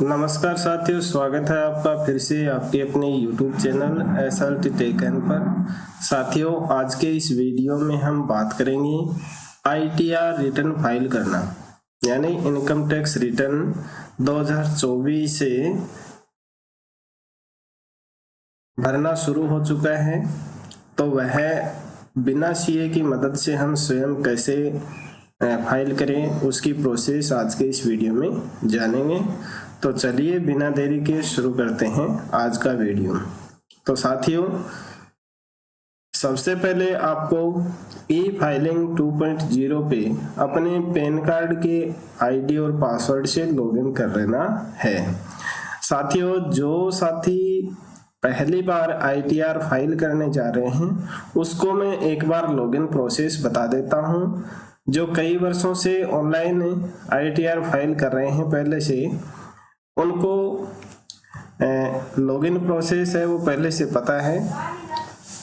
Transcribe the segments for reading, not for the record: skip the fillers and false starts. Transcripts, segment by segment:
नमस्कार साथियों, स्वागत है आपका फिर से आपके अपने YouTube channel SRT tech N पर। साथियों, आज के इस वीडियो में हम बात करेंगे ITR रिटर्न फाइल करना, यानी इनकम टैक्स रिटर्न 2024 से भरना शुरू हो चुका है, तो वह बिना CA की मदद से हम स्वयं कैसे फाइल करें उसकी प्रोसेस आज के इस वीडियो में जानेंगे। तो चलिए बिना देरी के शुरू करते हैं आज का वीडियो। तो साथियों, सबसे पहले आपको ई फाइलिंग 2.0 पे अपने पैन कार्ड के ID और पासवर्ड से लॉगिन कर लेना है। साथियों, जो साथी पहली बार ITR फाइल करने जा रहे हैं उसको मैं एक बार लॉगिन प्रोसेस बता देता हूं। जो कई वर्षों से ऑनलाइन ITR फाइल कर रहे हैं पहले से, उनको लॉगिन प्रोसेस है वो पहले से पता है।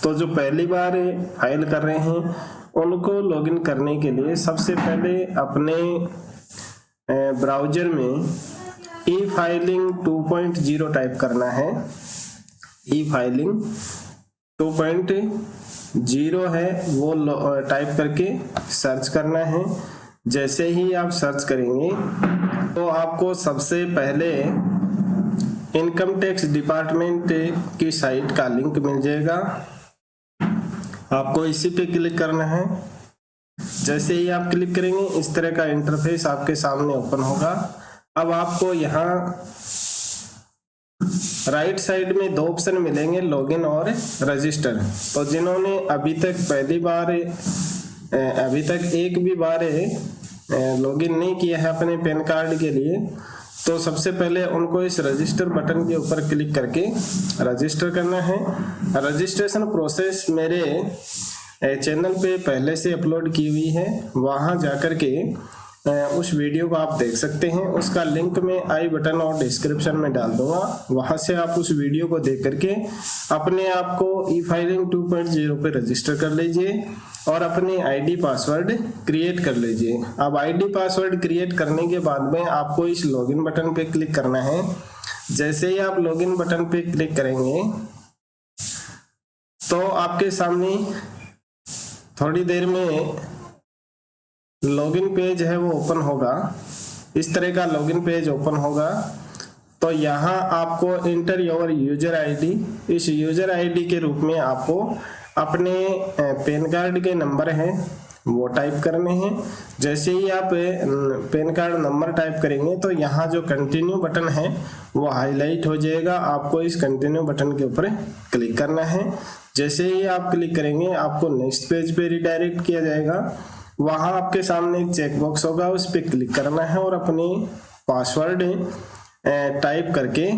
तो जो पहली बार फाइल कर रहे हैं उनको लॉगिन करने के लिए सबसे पहले अपने ब्राउज़र में ई फाइलिंग 2.0 टाइप करना है। ई फाइलिंग 2.0 है वो टाइप करके सर्च करना है। जैसे ही आप सर्च करेंगे तो आपको सबसे पहले इनकम टैक्स डिपार्टमेंट की साइट का लिंक मिल जाएगा। आपको इसी पे क्लिक करना है। जैसे ही आप क्लिक करेंगे इस तरह का इंटरफेस आपके सामने ओपन होगा। अब आपको यहाँ राइट साइड में दो ऑप्शन मिलेंगे, लॉगिन और रजिस्टर। तो जिन्होंने अभी तक एक भी बार लॉगिन नहीं किया है अपने पैन कार्ड के लिए, तो सबसे पहले उनको इस रजिस्टर बटन के ऊपर क्लिक करके रजिस्टर करना है। रजिस्ट्रेशन प्रोसेस मेरे चैनल पे पहले से अपलोड की हुई है, वहां जाकर के उस वीडियो को आप देख सकते हैं। उसका लिंक मैं आई बटन और डिस्क्रिप्शन में डाल दूंगा, वहां से आप उस वीडियो को देख करके अपने आप को ई फाइलिंग 2.0 पे रजिस्टर कर लीजिए और अपनी ID पासवर्ड क्रिएट कर लीजिए। अब ID पासवर्ड क्रिएट करने के बाद में आपको इस लॉगिन बटन पे क्लिक करना है। जैसे ही आप लॉगिन बटन पे क्लिक करेंगे तो आपके सामने थोड़ी देर में लॉगिन पेज है वो ओपन होगा। इस तरह का लॉगिन पेज ओपन होगा। तो यहाँ आपको इंटर योर यूजर ID, इस यूजर ID के रूप में आपको अपने पैन कार्ड के नंबर हैं वो टाइप करने हैं। जैसे ही आप पैन कार्ड नंबर टाइप करेंगे तो यहाँ जो कंटिन्यू बटन है वो हाईलाइट हो जाएगा। आपको इस कंटिन्यू बटन के ऊपर क्लिक करना है। जैसे ही आप क्लिक करेंगे आपको नेक्स्ट पेज पे रिडायरेक्ट किया जाएगा। वहां आपके सामने एक चेक बॉक्स होगा, उस पर क्लिक करना है और अपनी पासवर्ड टाइप करके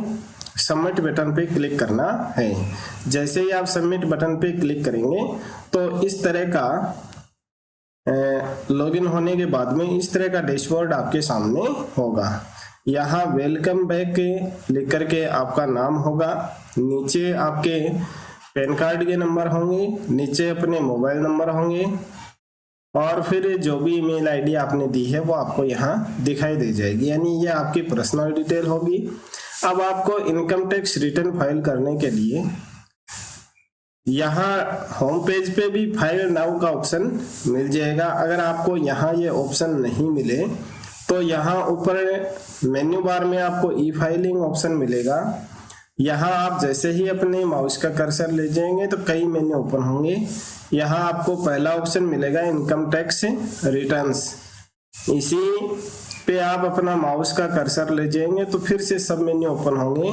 सबमिट बटन पे क्लिक करना है। जैसे ही आप सबमिट बटन पे क्लिक करेंगे तो इस तरह का लॉगिन होने के बाद में इस तरह का डैशबोर्ड आपके सामने होगा। यहाँ वेलकम बैक लिख करके आपका नाम होगा, नीचे आपके पैन कार्ड के नंबर होंगे, नीचे अपने मोबाइल नंबर होंगे और फिर जो भी ईमेल ID आपने दी है वो आपको यहाँ दिखाई दे जाएगी, यानी ये आपकी पर्सनल डिटेल होगी। अब आपको इनकम टैक्स रिटर्न फाइल करने के लिए यहाँ होम पेज पे भी फाइल नाउ का ऑप्शन मिल जाएगा। अगर आपको यहाँ ये ऑप्शन नहीं मिले तो यहाँ ऊपर मेन्यू बार में आपको ई फाइलिंग ऑप्शन मिलेगा। यहाँ आप जैसे ही अपने माउस का कर्सर ले जाएंगे तो कई मेन्यू ओपन होंगे। यहाँ आपको पहला ऑप्शन मिलेगा इनकम टैक्स रिटर्न्स। इसी पे आप अपना माउस का कर्सर ले जाएंगे तो फिर से सब मेन्यू ओपन होंगे।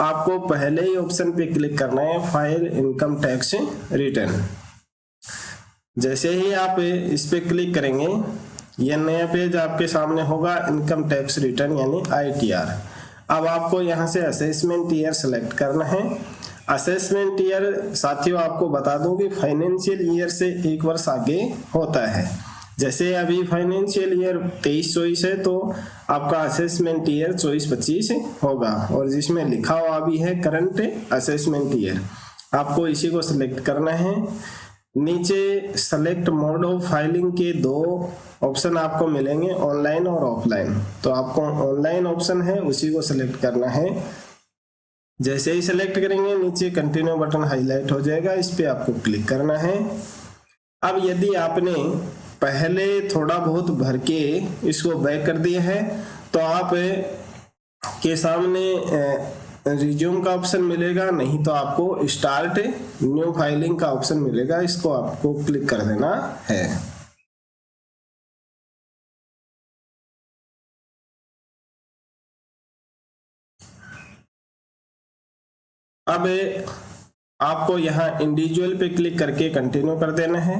आपको पहले ही ऑप्शन पे क्लिक करना है फाइल इनकम टैक्स रिटर्न। जैसे ही आप इस पे क्लिक करेंगे यह नया पेज आपके सामने होगा, इनकम टैक्स रिटर्न यानी ITR। अब आपको यहाँ से असेसमेंट ईयर सेलेक्ट करना है। असेसमेंट ईयर साथियों आपको बता दूं कि फाइनेंशियल ईयर से एक वर्ष आगे होता है। जैसे अभी फाइनेंशियल ईयर 23-24 है तो आपका असेसमेंट ईयर 24-25 होगा, और जिसमें लिखा हुआ भी है करंट असेसमेंट ईयर। आपको इसी को सिलेक्ट करना है। नीचे सेलेक्ट मोड ऑफ फाइलिंग के दो ऑप्शन आपको मिलेंगे, ऑनलाइन और ऑफलाइन। तो आपको ऑनलाइन ऑप्शन है उसी को सिलेक्ट करना है। जैसे ही सिलेक्ट करेंगे नीचे कंटिन्यू बटन हाईलाइट हो जाएगा, इस पे आपको क्लिक करना है। अब यदि आपने पहले थोड़ा बहुत भर के इसको बैक कर दिया है तो आप के सामने रिज्यूम का ऑप्शन मिलेगा, नहीं तो आपको स्टार्ट न्यू फाइलिंग का ऑप्शन मिलेगा, इसको आपको क्लिक कर देना है। अब आपको यहाँ इंडिविजुअल पे क्लिक करके कंटिन्यू कर देना है।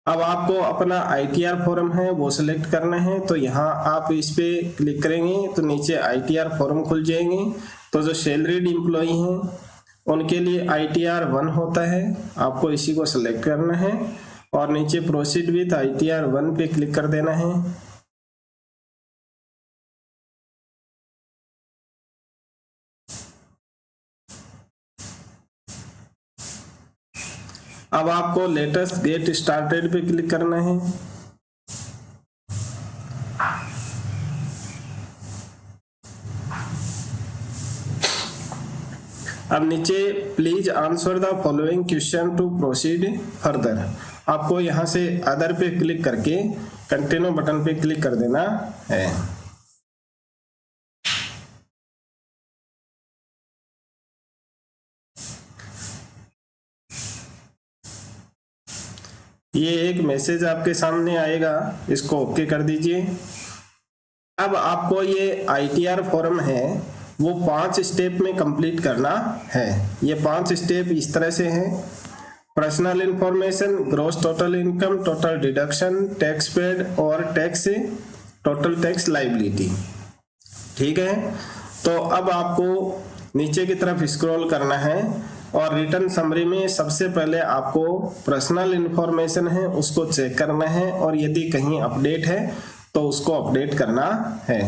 अब आपको अपना ITR फॉर्म है वो सिलेक्ट करना है, तो यहाँ आप इस पे क्लिक करेंगे तो नीचे ITR फॉर्म खुल जाएंगे। तो जो सैलरीड एम्प्लॉई हैं उनके लिए ITR 1 होता है, आपको इसी को सिलेक्ट करना है और नीचे प्रोसीड विथ ITR 1 पे क्लिक कर देना है। अब आपको लेटेस्ट गेट स्टार्टेड पे क्लिक करना है। अब नीचे please answer the following question to proceed further, आपको यहां से अदर पे क्लिक करके कंटिन्यू बटन पे क्लिक कर देना है। ये एक मैसेज आपके सामने आएगा, इसको ओके कर दीजिए। अब आपको ये ITR फॉर्म है वो 5 स्टेप में कंप्लीट करना है। ये 5 स्टेप इस तरह से हैं: personal information, gross total income, total deduction, tax paid और टैक्स टोटल टैक्स लायबिलिटी। ठीक है, तो अब आपको नीचे की तरफ स्क्रॉल करना है और रिटर्न समरी में सबसे पहले आपको पर्सनल इंफॉर्मेशन है उसको चेक करना है और यदि कहीं अपडेट है तो उसको अपडेट करना है।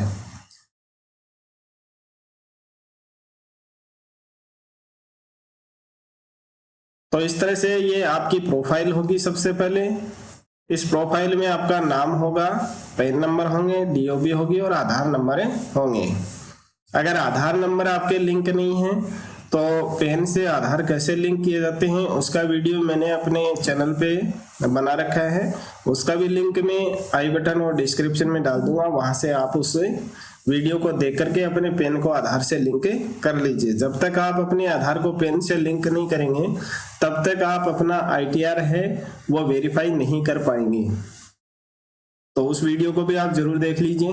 तो इस तरह से ये आपकी प्रोफाइल होगी। सबसे पहले इस प्रोफाइल में आपका नाम होगा, पैन नंबर होंगे, DOB होगी और आधार नंबर होंगे। अगर आधार नंबर आपके लिंक नहीं है तो पेन से आधार कैसे लिंक किए जाते हैं उसका वीडियो मैंने अपने चैनल पे बना रखा है, उसका भी लिंक मैं आई बटन और डिस्क्रिप्शन में डाल दूंगा, वहां से आप उस वीडियो को देख करके अपने पेन को आधार से लिंक कर लीजिए। जब तक आप अपने आधार को पेन से लिंक नहीं करेंगे तब तक आप अपना ITR है वो वेरीफाई नहीं कर पाएंगे। तो उस वीडियो को भी आप जरूर देख लीजिए।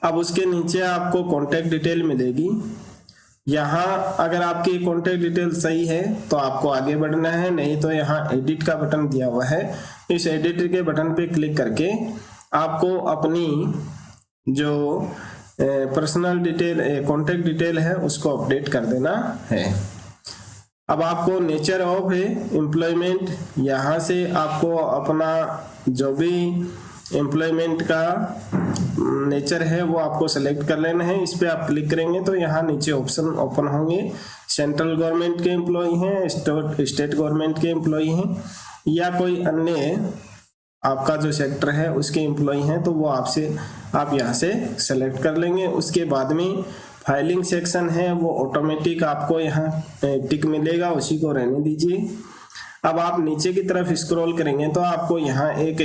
अब उसके नीचे आपको कॉन्टेक्ट डिटेल मिलेगी। यहाँ अगर आपकी कॉन्टेक्ट डिटेल सही है तो आपको आगे बढ़ना है, नहीं तो यहाँ एडिट का बटन दिया हुआ है, इस एडिट के बटन पे क्लिक करके आपको अपनी जो पर्सनल डिटेल कॉन्टेक्ट डिटेल है उसको अपडेट कर देना है। अब आपको नेचर ऑफ एम्प्लॉयमेंट, यहाँ से आपको अपना जो भी एम्प्लॉयमेंट का नेचर है वो आपको सेलेक्ट कर लेना है। इस पे आप क्लिक करेंगे तो यहाँ नीचे ऑप्शन ओपन होंगे, सेंट्रल गवर्नमेंट के एम्प्लॉय हैं, स्टेट गवर्नमेंट के एम्प्लॉय हैं या कोई अन्य आपका जो सेक्टर है उसके एम्प्लॉय हैं, तो वो आप यहाँ से सेलेक्ट कर लेंगे। उसके बाद में फाइलिंग सेक्शन है वो ऑटोमेटिक आपको यहाँ टिक मिलेगा, उसी को रहने दीजिए। अब आप नीचे की तरफ स्क्रॉल करेंगे तो आपको यहाँ एक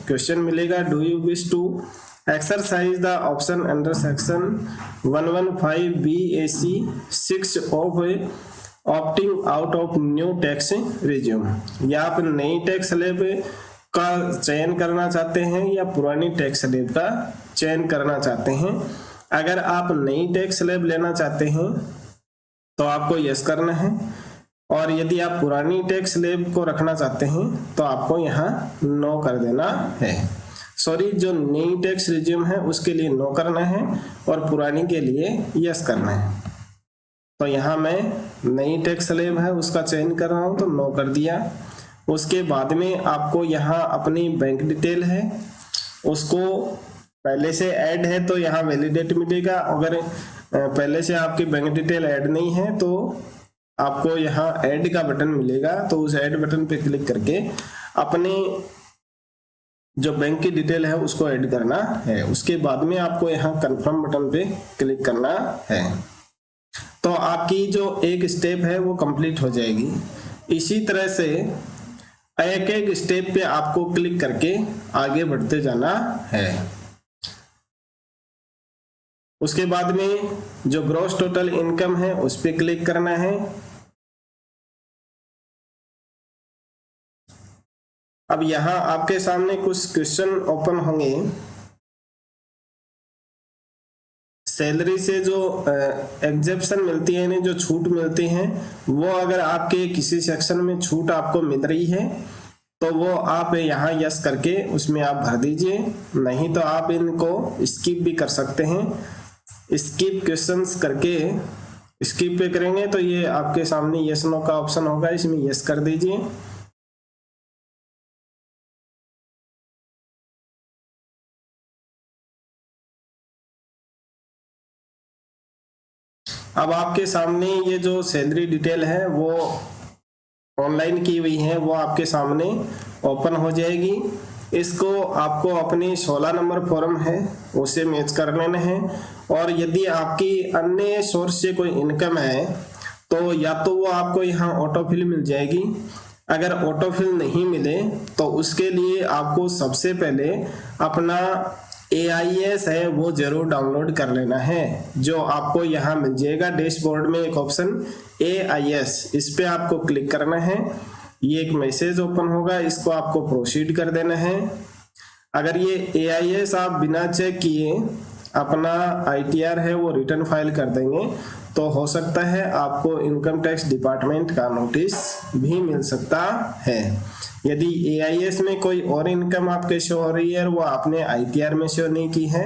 क्वेश्चन मिलेगा, do you wish to exercise the option under section 115 BAC 6 of opting out of new tax regime, या आप नई टैक्स स्लैब का चयन करना चाहते हैं या पुरानी टैक्स स्लैब का चयन करना चाहते हैं। अगर आप नई टैक्स स्लैब लेना चाहते हैं तो आपको यस करना है, और यदि आप पुरानी टैक्स स्लैब को रखना चाहते हैं तो आपको यहाँ नो कर देना है। सॉरी, जो नई टैक्स रिज्यूम है उसके लिए नो करना है और पुरानी के लिए यस करना है। तो यहाँ मैं नई टैक्स स्लैब है उसका चयन कर रहा हूँ तो नो कर दिया। उसके बाद में आपको यहाँ अपनी बैंक डिटेल है उसको पहले से ऐड है तो यहाँ वैलिडेट मिलेगा, अगर पहले से आपकी बैंक डिटेल ऐड नहीं है तो आपको यहाँ ऐड का बटन मिलेगा, तो उस ऐड बटन पे क्लिक करके अपने जो बैंक की डिटेल है उसको ऐड करना है। उसके बाद में आपको यहाँ कंफर्म बटन पे क्लिक करना है, तो आपकी जो एक स्टेप है वो कंप्लीट हो जाएगी। इसी तरह से एक एक स्टेप पे आपको क्लिक करके आगे बढ़ते जाना है। उसके बाद में जो ग्रॉस टोटल इनकम है उस पे क्लिक करना है। अब यहाँ आपके सामने कुछ क्वेश्चन ओपन होंगे। सैलरी से जो एग्जेप्शन मिलती है, यानी जो छूट मिलती हैं, वो अगर आपके किसी सेक्शन में छूट आपको मिल रही है तो वो आप यहाँ यस करके उसमें आप भर दीजिए, नहीं तो आप इनको स्किप भी कर सकते हैं। स्किप क्वेश्चंस करके स्किप पे करेंगे तो ये आपके सामने यस नो का ऑप्शन होगा, इसमें यस कर दीजिए। अब आपके सामने ये जो सैलरी डिटेल है वो ऑनलाइन की हुई है, वो आपके सामने ओपन हो जाएगी। इसको आपको अपनी 16 नंबर फॉर्म है उसे मैच कर लेना है। और यदि आपकी अन्य सोर्स से कोई इनकम है तो या तो वो आपको यहाँ ऑटोफिल मिल जाएगी। अगर ऑटोफिल नहीं मिले तो उसके लिए आपको सबसे पहले अपना AIS है वो जरूर डाउनलोड कर लेना है, जो आपको यहाँ मिल जाएगा डैशबोर्ड में एक ऑप्शन AIS, इस पे आपको क्लिक करना है। ये एक मैसेज ओपन होगा, इसको आपको प्रोसीड कर देना है। अगर ये AIS आप बिना चेक किए अपना ITR है वो रिटर्न फाइल कर देंगे तो हो सकता है आपको इनकम टैक्स डिपार्टमेंट का नोटिस भी मिल सकता है। यदि AIS में कोई और इनकम आपके शो हो रही है और वो आपने ITR में शो नहीं की है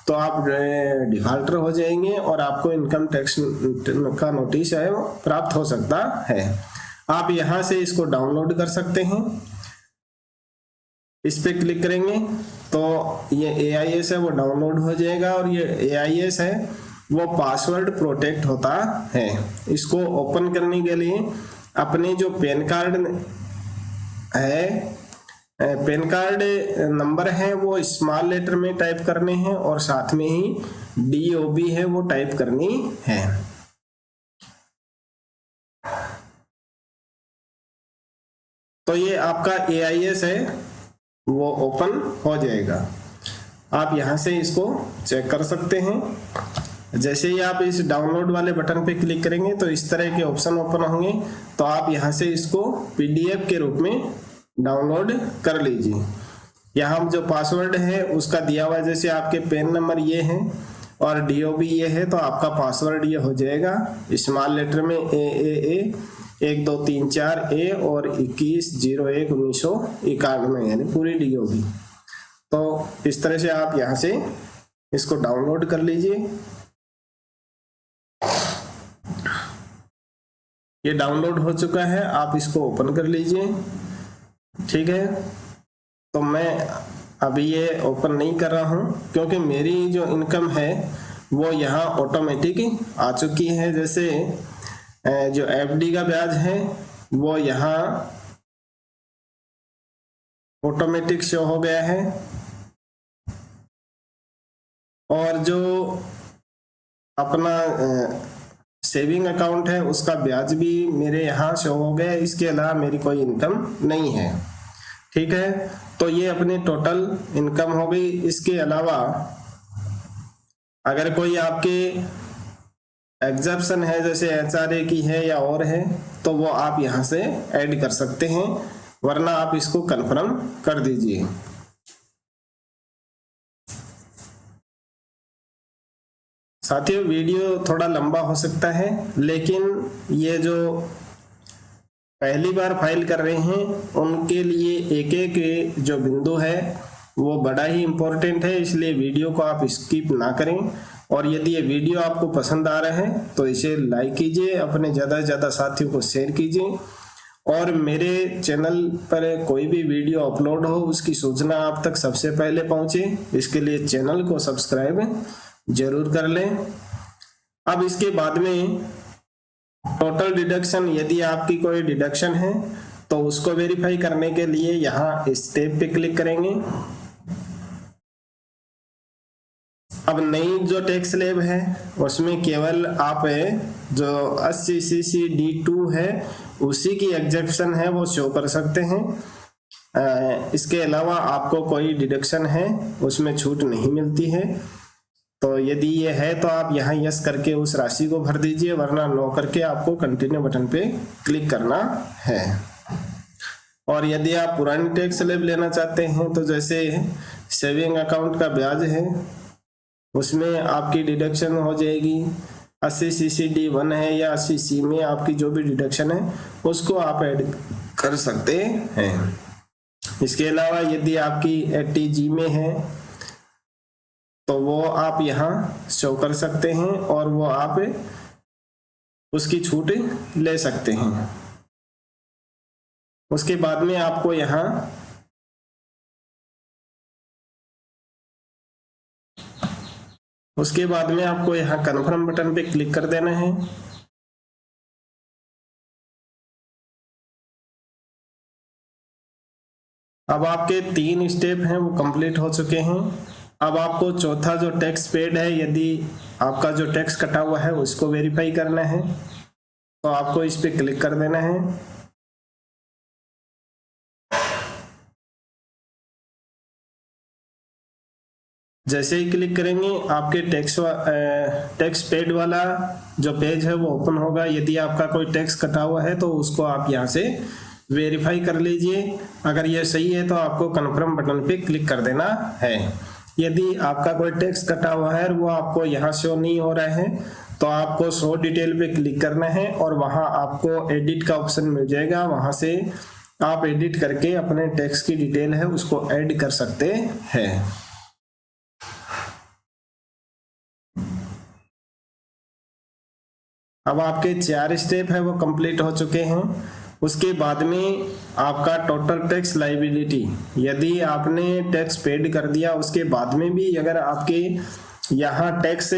तो आप डिफॉल्टर हो जाएंगे और आपको इनकम टैक्स का नोटिस है वो प्राप्त हो सकता है। आप यहाँ से इसको डाउनलोड कर सकते हैं। इस पे क्लिक करेंगे तो ये AIS है वो डाउनलोड हो जाएगा और ये AIS है वो पासवर्ड प्रोटेक्ट होता है। इसको ओपन करने के लिए अपने जो पैन कार्ड है, पैन कार्ड नंबर है वो स्मॉल लेटर में टाइप करने हैं और साथ में ही DOB है वो टाइप करनी है। तो ये आपका AIS है वो ओपन हो जाएगा। आप यहाँ से इसको चेक कर सकते हैं। जैसे ही आप इस डाउनलोड वाले बटन पे क्लिक करेंगे तो इस तरह के ऑप्शन ओपन होंगे, तो आप यहाँ से इसको PDF के रूप में डाउनलोड कर लीजिए। यहाँ जो पासवर्ड है उसका दिया हुआ, जैसे आपके पैन नंबर ये है और DOB ये है तो आपका पासवर्ड ये हो जाएगा स्मॉल लेटर में AAA 1234A और 21/01/1991 यानी पूरी DOB। तो इस तरह से आप यहाँ से इसको डाउनलोड कर लीजिए। ये डाउनलोड हो चुका है, आप इसको ओपन कर लीजिए। ठीक है, तो मैं अभी ये ओपन नहीं कर रहा हूँ क्योंकि मेरी जो इनकम है वो यहाँ ऑटोमेटिक आ चुकी है। जैसे जो FD का ब्याज है वो यहाँ ऑटोमेटिक शो हो गया है और जो अपना सेविंग अकाउंट है उसका ब्याज भी मेरे यहाँ शो हो गया। इसके अलावा मेरी कोई इनकम नहीं है। ठीक है, तो ये अपनी टोटल इनकम हो गई। इसके अलावा अगर कोई आपके एग्जेप्शन है जैसे HRA की है या और है तो वो आप यहाँ से ऐड कर सकते हैं, वरना आप इसको कंफर्म कर दीजिए। साथियों, वीडियो थोड़ा लंबा हो सकता है लेकिन ये जो पहली बार फाइल कर रहे हैं उनके लिए एक एक जो बिंदु है वो बड़ा ही इम्पोर्टेंट है, इसलिए वीडियो को आप स्किप ना करें। और यदि ये वीडियो आपको पसंद आ रहा है तो इसे लाइक कीजिए, अपने ज़्यादा से ज़्यादा साथियों को शेयर कीजिए और मेरे चैनल पर कोई भी वीडियो अपलोड हो उसकी सूचना आप तक सबसे पहले पहुंचे, इसके लिए चैनल को सब्सक्राइब जरूर कर लें। अब इसके बाद में टोटल डिडक्शन, यदि आपकी कोई डिडक्शन है तो उसको वेरीफाई करने के लिए यहाँ स्टेप पे क्लिक करेंगे। अब नई जो टैक्स स्लैब है उसमें केवल आप जो 80 CC D2 है उसी की एग्जेप्शन है वो शो कर सकते हैं। इसके अलावा आपको कोई डिडक्शन है उसमें छूट नहीं मिलती है। तो यदि ये है तो आप यहाँ यस करके उस राशि को भर दीजिए, वरना नो करके आपको कंटिन्यू बटन पे क्लिक करना है। और यदि आप पुरानी टैक्स स्लैब लेना चाहते हैं तो जैसे सेविंग अकाउंट का ब्याज है उसमें आपकी डिडक्शन हो जाएगी 80 CC D1 है या 80 C में आपकी जो भी डिडक्शन है उसको आप ऐड कर सकते हैं। इसके अलावा यदि आपकी 80 G में है तो वो आप यहाँ शो कर सकते हैं और वो आप उसकी छूट ले सकते हैं। उसके बाद में आपको यहाँ कन्फर्म बटन पे क्लिक कर देना है। अब आपके 3 स्टेप हैं वो कंप्लीट हो चुके हैं। अब आपको चौथा जो टैक्स पेड है, यदि आपका जो टैक्स कटा हुआ है उसको वेरीफाई करना है तो आपको इस पे क्लिक कर देना है। जैसे ही क्लिक करेंगे आपके टैक्स पेड वाला जो पेज है वो ओपन होगा। यदि आपका कोई टैक्स कटा हुआ है तो उसको आप यहाँ से वेरीफाई कर लीजिए। अगर ये सही है तो आपको कन्फर्म बटन पे क्लिक कर देना है। यदि आपका कोई टैक्स कटा हुआ है और वो आपको यहाँ शो नहीं हो रहा है तो आपको शो डिटेल पे क्लिक करना है और वहाँ आपको एडिट का ऑप्शन मिल जाएगा। वहाँ से आप एडिट करके अपने टैक्स की डिटेल है उसको ऐड कर सकते हैं। अब आपके 4 स्टेप है वो कंप्लीट हो चुके हैं। उसके बाद में आपका टोटल टैक्स लायबिलिटी, यदि आपने टैक्स पेड कर दिया उसके बाद में भी अगर आपके यहाँ टैक्स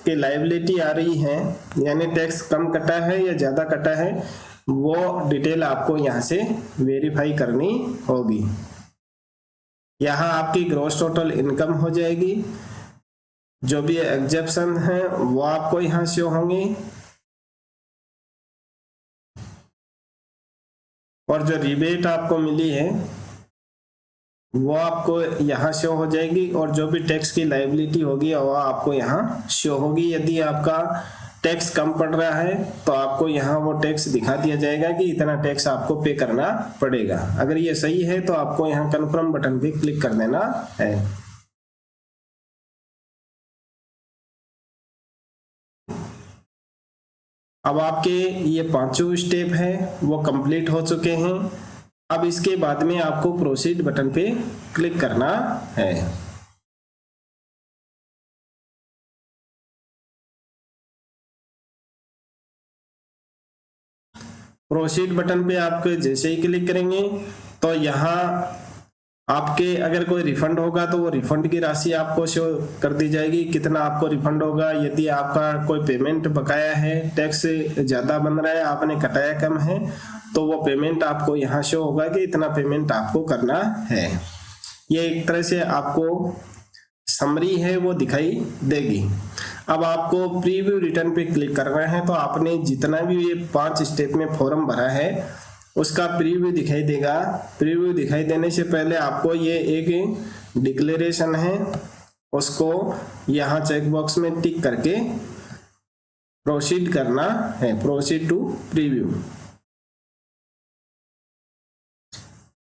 के लायबिलिटी आ रही है, यानी टैक्स कम कटा है या ज़्यादा कटा है, वो डिटेल आपको यहाँ से वेरीफाई करनी होगी। यहाँ आपकी ग्रॉस टोटल इनकम हो जाएगी, जो भी एग्जेप्शन है वो आपको यहाँ शो होंगे और जो रिबेट आपको मिली है वो आपको यहाँ शो हो जाएगी और जो भी टैक्स की लायबिलिटी होगी वो आपको यहाँ शो होगी। यदि आपका टैक्स कम पड़ रहा है तो आपको यहाँ वो टैक्स दिखा दिया जाएगा कि इतना टैक्स आपको पे करना पड़ेगा। अगर ये सही है तो आपको यहाँ कन्फर्म बटन पे क्लिक कर देना है। अब आपके ये 5 स्टेप है वो कंप्लीट हो चुके हैं। अब इसके बाद में आपको प्रोसीड बटन पे क्लिक करना है। प्रोसीड बटन पे आप जैसे ही क्लिक करेंगे तो यहाँ आपके अगर कोई रिफंड होगा तो वो रिफंड की राशि आपको शो कर दी जाएगी, कितना आपको रिफंड होगा। यदि आपका कोई पेमेंट बकाया है, टैक्स ज्यादा बन रहा है, आपने कटाया कम है, तो वो पेमेंट आपको यहाँ शो होगा कि इतना पेमेंट आपको करना है। ये एक तरह से आपको समरी है वो दिखाई देगी। अब आपको प्रीव्यू रिटर्न पे क्लिक करना है तो आपने जितना भी ये 5 स्टेप में फॉर्म भरा है उसका प्रीव्यू दिखाई देगा। प्रीव्यू दिखाई देने से पहले आपको ये एक डिक्लेरेशन है उसको यहाँ चेक बॉक्स में टिक करके प्रोसीड करना है, प्रोसीड टू प्रीव्यू।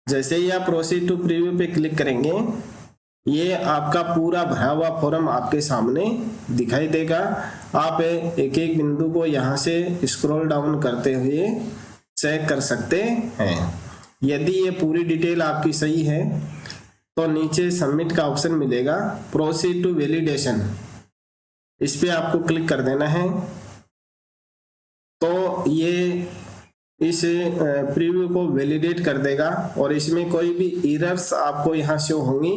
जैसे ही आप प्रोसीड टू प्रीव्यू पे क्लिक करेंगे ये आपका पूरा भरा हुआ फॉर्म आपके सामने दिखाई देगा। आप एक एक बिंदु को यहाँ से स्क्रॉल डाउन करते हुए चेक कर सकते हैं। यदि ये पूरी डिटेल आपकी सही है तो नीचे सबमिट का ऑप्शन मिलेगा, प्रोसीड टू वैलिडेशन, इस पे आपको क्लिक कर देना है। तो ये इस प्रीव्यू को वैलिडेट कर देगा और इसमें कोई भी एरर्स आपको यहाँ शो होंगी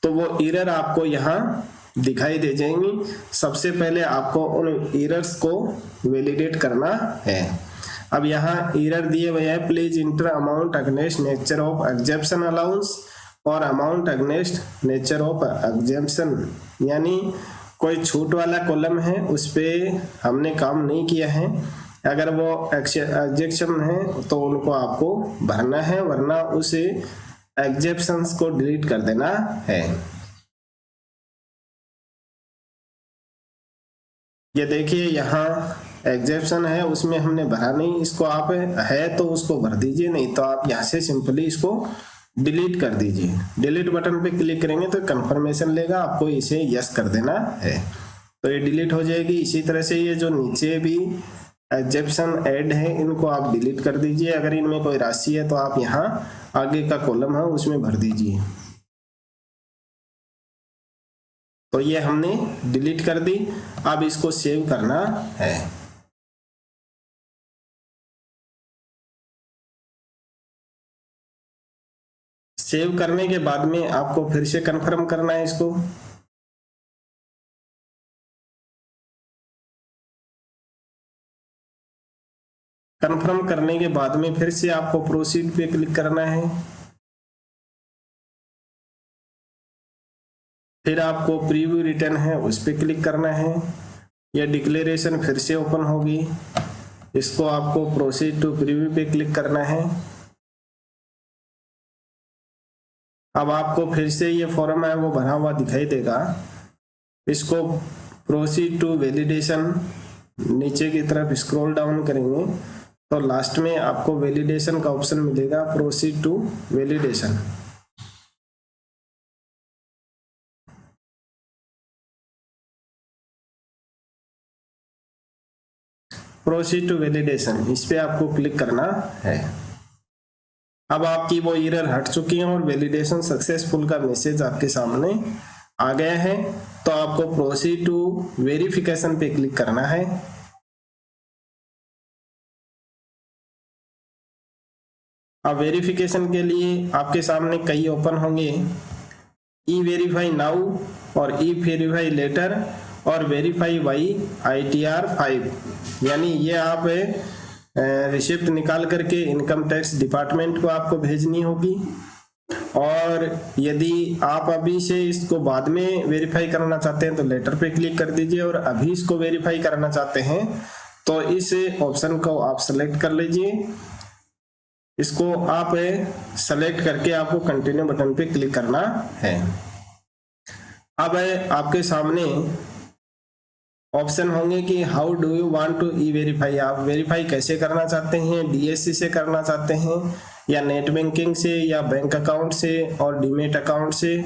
तो वो एरर आपको यहाँ दिखाई दे जाएंगी। सबसे पहले आपको उन एरर्स को वैलिडेट करना है। अब यहाँ एरर दिए हुए हैं, please enter amount against nature of exemption allowance और amount against nature of exemption, यानी कोई छूट वाला कॉलम है उस पे हमने काम नहीं किया है, अगर वो एग्जेप्शन है तो उनको आपको भरना है, वरना उस एग्जेप्शंस को डिलीट कर देना है। ये देखिए यहाँ एग्जेप्शन है, उसमें हमने भरा नहीं, इसको आप है तो उसको भर दीजिए, नहीं तो आप यहाँ से सिंपली इसको डिलीट कर दीजिए। डिलीट बटन पे क्लिक करेंगे तो कंफर्मेशन लेगा, आपको इसे यस कर देना है तो ये डिलीट हो जाएगी। इसी तरह से ये जो नीचे भी एग्जेप्शन ऐड है इनको आप डिलीट कर दीजिए। अगर इनमें कोई राशि है तो आप यहाँ आगे का कॉलम है उसमें भर दीजिए। तो ये हमने डिलीट कर दी। अब इसको सेव करना है। सेव करने के बाद में आपको फिर से कंफर्म करना है इसको। कंफर्म करने के बाद में फिर से आपको प्रोसीड पे क्लिक करना है। फिर आपको प्रीव्यू रिटर्न है उस पर क्लिक करना है। यह डिक्लेरेशन फिर से ओपन होगी, इसको आपको प्रोसीड टू प्रीव्यू पे क्लिक करना है। अब आपको फिर से ये फॉर्म है वो भरा हुआ दिखाई देगा, इसको प्रोसीड टू वैलिडेशन नीचे की तरफ स्क्रॉल डाउन करेंगे तो लास्ट में आपको वैलिडेशन का ऑप्शन मिलेगा, proceed to validation. Proceed to validation, इस पे आपको क्लिक करना है। अब आपकी वो एरर हट चुकी है और वैलिडेशन सक्सेसफुल का मैसेज आपके सामने आ गया है। तो आपको प्रोसीड टू वेरिफिकेशन पे क्लिक करना है। अब वेरिफिकेशन के लिए आपके सामने कई ओपन होंगे, ई वेरीफाई नाउ और ई वेरीफाई लेटर और वेरीफाई बाई ITR 5, यानी ये आप रिसिप्ट निकाल करके इनकम टैक्स डिपार्टमेंट को आपको भेजनी होगी। और यदि आप अभी से इसको बाद में वेरीफाई करना चाहते हैं तो लेटर पे क्लिक कर दीजिए, और अभी इसको वेरीफाई करना चाहते हैं तो इस ऑप्शन को आप सेलेक्ट कर लीजिए। इसको आप सेलेक्ट करके आपको कंटिन्यू बटन पे क्लिक करना है। अब आपके सामने ऑप्शन होंगे कि how do you want to e verify, आप वेरीफाई कैसे करना चाहते हैं, DSC से करना चाहते हैं या नेट बैंकिंग से या बैंक अकाउंट से और डीमेट अकाउंट से।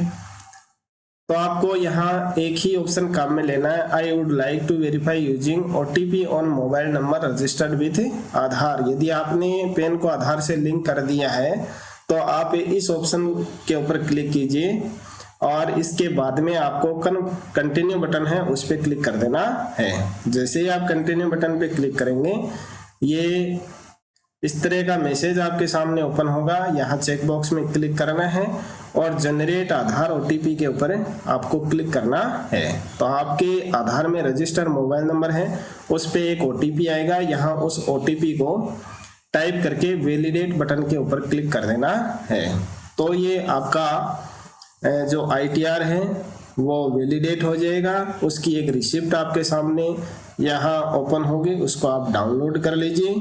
तो आपको यहाँ एक ही ऑप्शन काम में लेना है, I would like to verify using OTP on mobile number registered with Aadhaar. यदि आपने पेन को आधार से लिंक कर दिया है तो आप इस ऑप्शन के ऊपर क्लिक कीजिए और इसके बाद में आपको कंटिन्यू बटन है उस पर क्लिक कर देना है। जैसे ही आप कंटिन्यू बटन पे क्लिक करेंगे ये इस तरह का मैसेज आपके सामने ओपन होगा। यहाँ चेक बॉक्स में क्लिक करना है और जनरेट आधार OTP के ऊपर आपको क्लिक करना है। तो आपके आधार में रजिस्टर मोबाइल नंबर है, उस पर एक OTP आएगा। यहाँ उस OTP को टाइप करके वैलिडेट बटन के ऊपर क्लिक कर देना है। तो ये आपका जो ITR है वो वैलिडेट हो जाएगा। उसकी एक रिसिप्ट आपके सामने यहाँ ओपन होगी, उसको आप डाउनलोड कर लीजिए।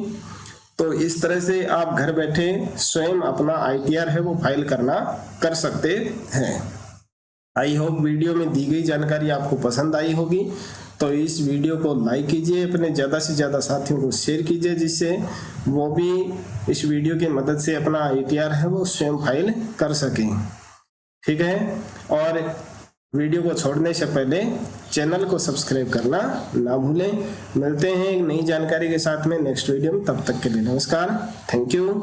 तो इस तरह से आप घर बैठे स्वयं अपना ITR है वो फाइल कर सकते हैं। आई होप वीडियो में दी गई जानकारी आपको पसंद आई होगी। तो इस वीडियो को लाइक कीजिए, अपने ज़्यादा से ज़्यादा साथियों को शेयर कीजिए, जिससे वो भी इस वीडियो की मदद से अपना ITR है वो स्वयं फाइल कर सकें। ठीक है, और वीडियो को छोड़ने से पहले चैनल को सब्सक्राइब करना ना भूलें। मिलते हैं एक नई जानकारी के साथ में नेक्स्ट वीडियो में, तब तक के लिए नमस्कार, थैंक यू।